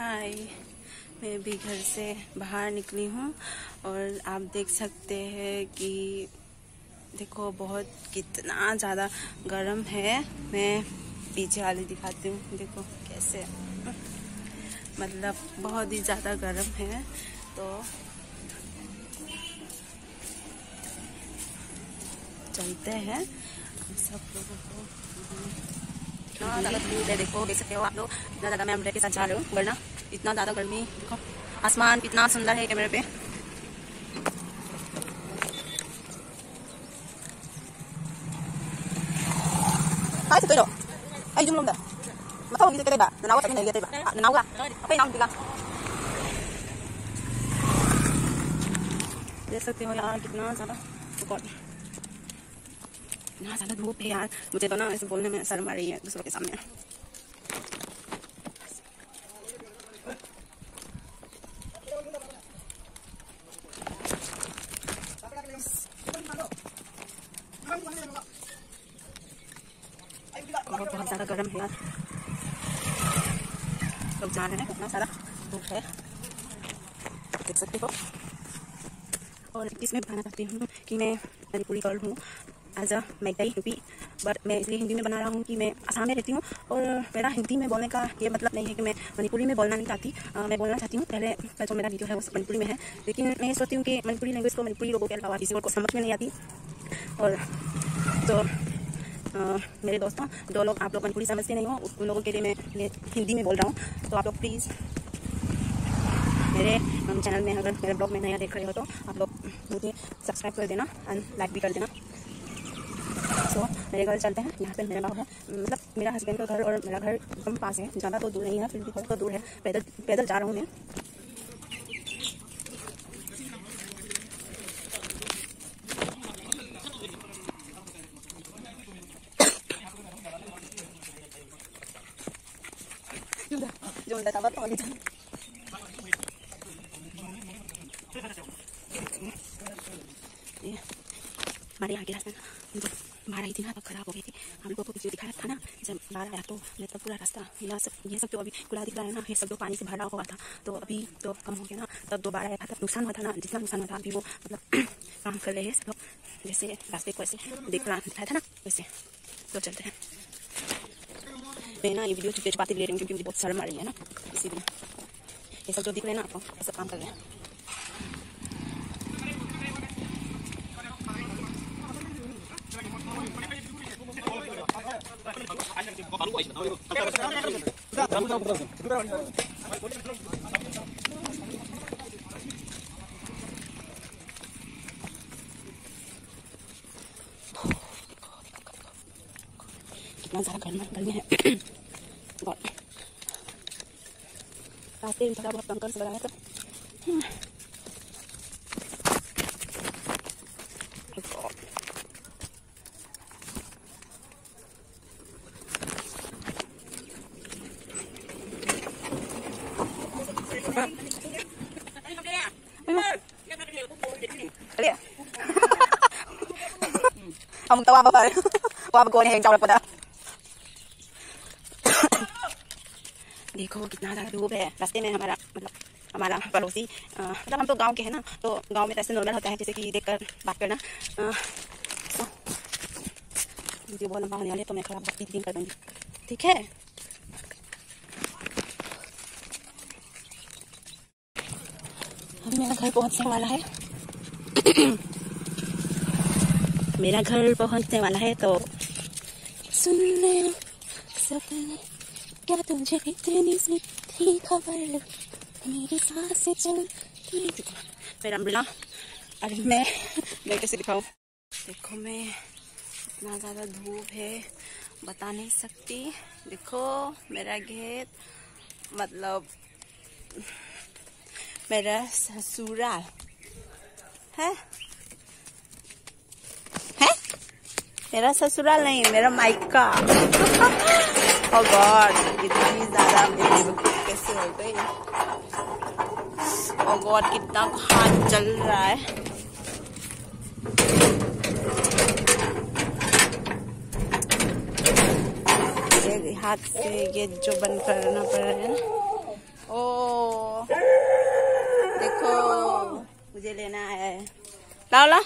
हाय, मैं भी घर से बाहर निकली हूँ और आप देख सकते हैं कि देखो बहुत कितना ज़्यादा गर्म है। मैं पीछे वाली दिखाती हूँ, देखो कैसे, मतलब बहुत ही ज़्यादा गर्म है। तो चलते हैं हम सब लोगों को। इतना ज़्यादा धूप है, देखो देख सकते हो आप लोग, इतना ज़्यादा मैं अम्ब्रेला के साथ जा रही हूँ वरना इतना ज़्यादा गर्मी। देखो आसमान कितना सुंदर है कैमरे पे। Ay, sa tulo. Ay, zoom lang da. Matawag dito ba? Nanawa sa akin ba? Nanawa. Okay, naong biga. देख सकते हो यार कितना ज़्यादा इतना ज़्यादा धूप है यार। मुझे तो ना ऐसे बोलने में शर्म आ रही है दूसरों के सामने। बहुत ज़्यादा गर्म है यार, लोग जा रहे हैं, कितना सारा धूप है देख सकते हो। और इसमें बताना चाहती हूँ कि मैं मणिपुरी गर्ल हूँ एज अ मैगदाई यूपी, बट मैं इसलिए हिंदी में बना रहा हूँ कि मैं आसाम में रहती हूँ और मेरा हिंदी में बोलने का ये मतलब नहीं है कि मैं मणिपुरी में बोलना नहीं चाहती। मैं बोलना चाहती हूँ, पहले का जो मेरा वीडियो है वो मणिपुरी में है, लेकिन मैं सोचती हूँ कि मणिपुरी लैंग्वेज को मणिपुरी लोगों के अलावा किसी और को समझ में नहीं आती। और तो मेरे दोस्तों, जो लोग आप लोग मणिपुरी समझते नहीं हो उन लोगों के लिए मैं हिंदी में बोल रहा हूँ। तो आप लोग प्लीज़ मेरे चैनल में, अगर मेरे ब्लॉग में नया देख रहे हो तो आप लोग मुझे सब्सक्राइब कर देना एंड लाइक भी कर देना। सो मेरे घर चलते हैं, यहाँ पे मेरा गाँव है, मतलब मेरा हस्बैंड का घर और मेरा घर एकदम पास है, ज़्यादा तो दूर नहीं है, फिर भी थोड़ा तो दूर है। पैदल जा रहा हूँ मैं। हमारे यहाँ की रास्ता जब बाढ़ आई थी ना तब खराब हो गई थी। हम लोगों को दिखाया था ना, जब बाढ़ आया तो मतलब पूरा रास्ता ये सब जो अभी खुला दिख रहा है ना, ये सब जो पानी से भरा हुआ था तो अभी तो कम हो गया ना। तब जो बाढ़ आया था तब नुकसान हुआ था ना, जितना नुकसान हुआ था अभी वो मतलब काम कर रहे हैं सब लोग, जैसे रास्ते को ऐसे दिखाया था ना वैसे। तो चलते हैं। मैं ना ये वीडियो छुपाते ले रही हूँ क्योंकि मुझे बहुत शर्म आ रही है ना, इसीलिए ये सब जो दिख रहे हैं ना आपको ये सब काम कर रहे हैं। कितना ज़्यादा गर्मी है। रास्ते में थोड़ा बहुत कंकर से लगाया तो không tao qua qua cô này trong là देखो कितना ज़्यादा धूप है। रास्ते में हमारा पड़ोसी, मतलब हम तो गांव के हैं ना, तो गांव में ऐसे नॉर्मल होता है जैसे कि देखकर बात करना। मुझे बहुत लंबा होने वाले तो मैं खराब वक्त दिन कर दूँगी, ठीक है। अभी मेरा घर पहुंचने वाला है मेरा घर पहुंचने वाला है। तो सुन ले सपने क्या तुझे इतनी सी थी खबर, मेरी सांसें चलती। मेरा अम्ब्रेला, अरे मैं कैसे दिखाऊं। देखो मैं इतना ज़्यादा धूप है बता नहीं सकती। देखो मेरा घेर, मतलब मेरा ससुराल है मेरा ससुराल नहीं, मेरा मायका। ओह गॉड, इतनी ज़्यादा मेरी कैसे हो गई। ओह गॉड, कितना हाथ जल रहा है। हाथ से ये जो बंद करना पड़ रहा है ना, ओ देखो, मुझे लेना है। लाओ लाओ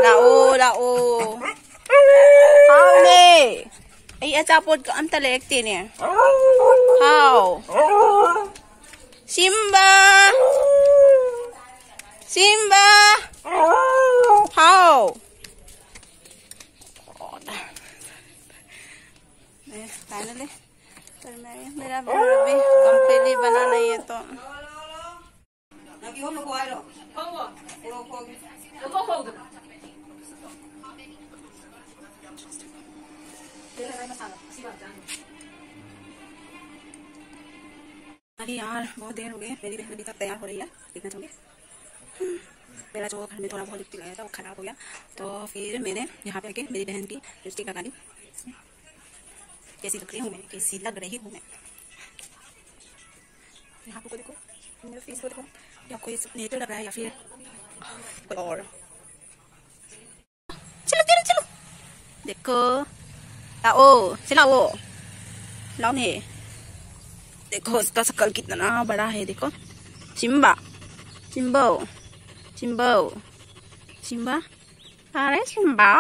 लाओ लाओ हाओ ले आई अचापोट का अंत लेते ने हाओ सिम्बा सिम्बा हाओ फाइनली मेरा भी कंप्लीटली बना नहीं है तो अरे यार बहुत देर हो गई, मेरी बहन अभी तक तैयार हो रही है, देखना चाहोगे। मेरा जो घर में थोड़ा बहुत लिपस्टिक आया था वो खराब हो गया, तो फिर मैंने यहाँ पे आके मेरी बहन की लिपस्टिक लगा ली। कैसी लग रही हूँ मैं, कैसी लग रही हूँ मैं। यहाँ को देखो, मेरे फेस को देखो, या कोई नेचर लग रहा है या फिर कोई और। चलो चलो चलो देखो, लाओ चलाओ लाओ ने, देखो इसका शकल कितना बड़ा है। देखो सिम्बा सिम्बो सिम्बो सिम्बा, अरे सिम्बा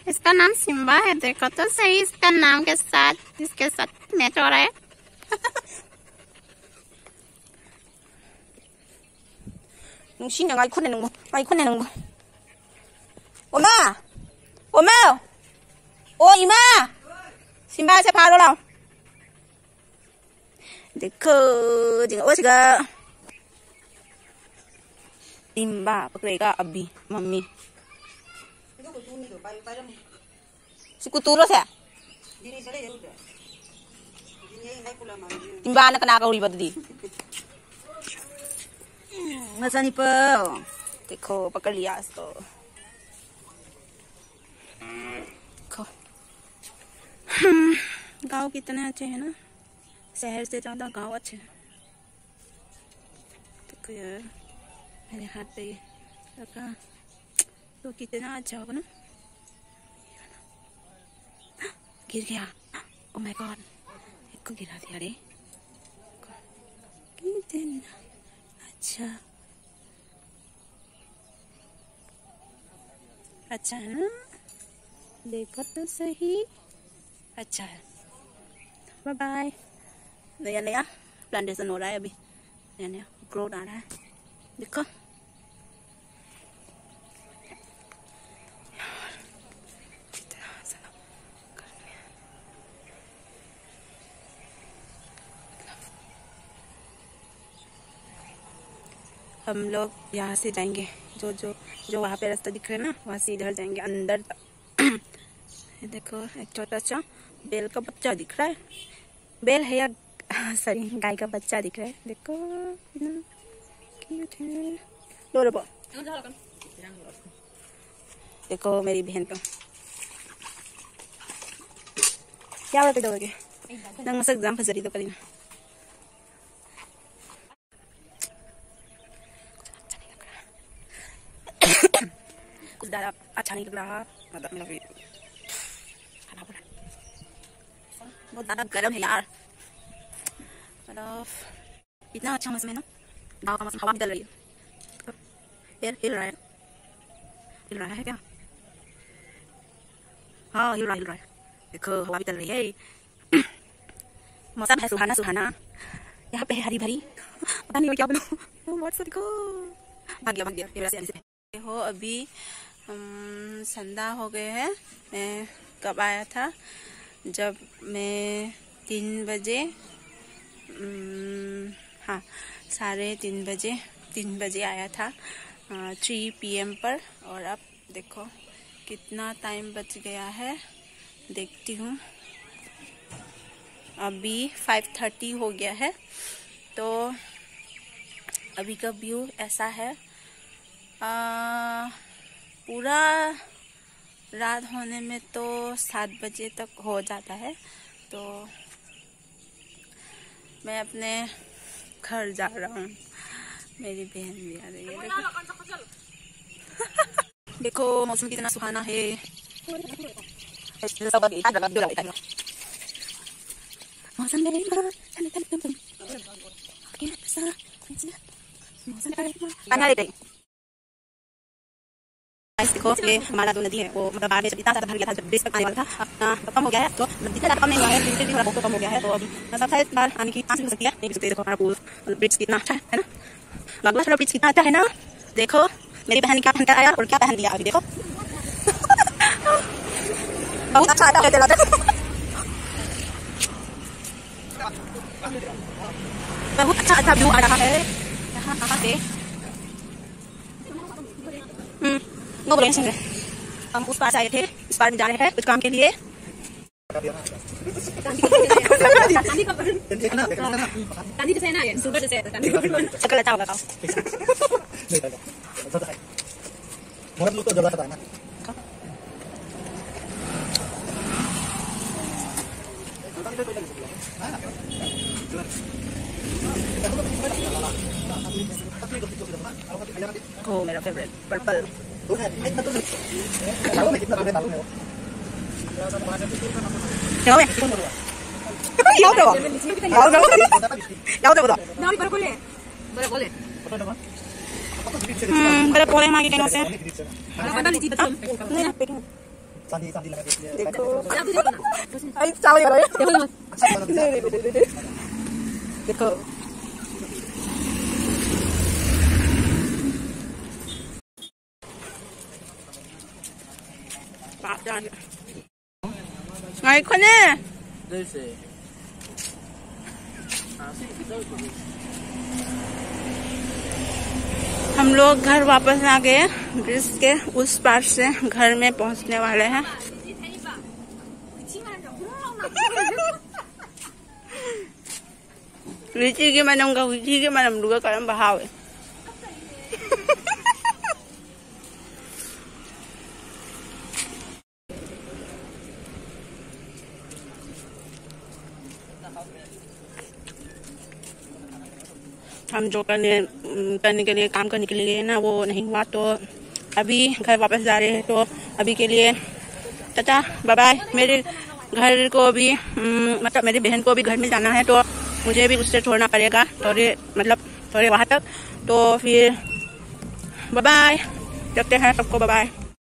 इसका नाम सिम्बा है। देखो तो सही, इसका नाम के साथ इसके साथ मैच हो रहा है। नुसिना ngai khun này nung oma oma ô ima Simba sẽ phá đâu देखो जगह वो जगह Simba पकड़ेगा अभी mummy sikuturo saya Simba anak kena kau libat tadi masa nih po देखो पकड़ लिया इसको देखो गाँव कितने अच्छे हैं ना, शहर से ज्यादा गाँव अच्छे हैं। देखो यार मेरे हाथ पे लगा तो कितना अच्छा होगा ना। गिर गया, ओ माय गॉड, इसको गिरा दिया रे। कितना अच्छा अच्छा है ना, देखो तो सही अच्छा है। Bye bye. नया नया प्लांटेशन हो रहा है, अभी नया नया ग्रोथ आ रहा है। देखो हम लोग यहाँ से जाएंगे, जो जो जो वहाँ पे रास्ता दिख रहा है ना, वहाँ से इधर जाएंगे अंदर तक। देखो एक छोटा सा बेल का बच्चा दिख रहा है, बेल है या सॉरी गाय का बच्चा दिख रहा है। देखो क्यूट है। लो लो देखो मेरी बहन को क्या बोलते दोगे नंग मसक एग्जाम फंस रही तो करी ना। कुछ ज़्यादा अच्छा नहीं लग रहा, मतलब मेरा खाना पड़ा बहुत ज़्यादा गर्म है यार। मतलब इतना अच्छा मौसम है ना, गाँव का मौसम, हवा भी चल रही है, पैर हिल रहा है क्या? हाँ हिल रहा है, देखो हवा भी चल रही है। मौसम है सुहाना सुहाना, यहाँ पे हरी भरी, पता नहीं मैं क्या बोलूं। बहुत सा देखो भाग गया ये वैसे ऐसे हो। अभी संध्या हो गए हैं। मैं कब आया था, जब मैं 3 बजे हाँ 3:30 बजे आया था 3 PM पर। और अब देखो कितना टाइम बच गया है, देखती हूँ। अभी 5:30 हो गया है, तो अभी का व्यू ऐसा है। पूरा रात होने में तो 7 बजे तक हो जाता है, तो मैं अपने घर जा रहा हूँ। मेरी बहन भी आ रही है। देखो मौसम कितना सुहाना है। मौसम देखो ये हमारा जो नदी है वो मतलब बाढ़ में इतना ज्यादा भर गया था, जब ब्रिज तक आने वाला था अपना कम हो गया है, तो जितना कम नहीं हुआ है धीरे धीरे बहुत कम हो गया है। तो अभी मतलब शायद बार आने की चांस हो सकती है, नहीं सकते। देखो हमारा पुल ब्रिज कितना अच्छा है ना, बागला थोड़ा ब्रिज कितना अच्छा है ना। देखो मेरी बहन क्या पहन कर आया और क्या पहन लिया अभी देखो। बहुत अच्छा आता है, बहुत अच्छा अच्छा व्यू आ रहा है यहाँ कहाँ से। वो बोले हम उस पार आए थे, इस पार में जा रहे हैं कुछ काम के लिए। शक्ल अच्छा होगा ओ मेरा फेवरेट पर्पल। देखो हम लोग घर वापस आ गए, ब्रिज के उस पार से घर में पहुंचने वाले हैं। 위치기만 한가 위치기만 하면 누가 가면 바하we. हम जो करने के लिए काम करने के लिए ना वो नहीं हुआ, तो अभी घर वापस जा रहे हैं। तो अभी के लिए चाचा बाय बाय। मेरे घर को भी मतलब मेरी बहन को भी घर में जाना है, तो मुझे भी उससे छोड़ना पड़ेगा थोड़े वहाँ तक। तो फिर बाय बाय, देखते हैं सबको बाय बाय।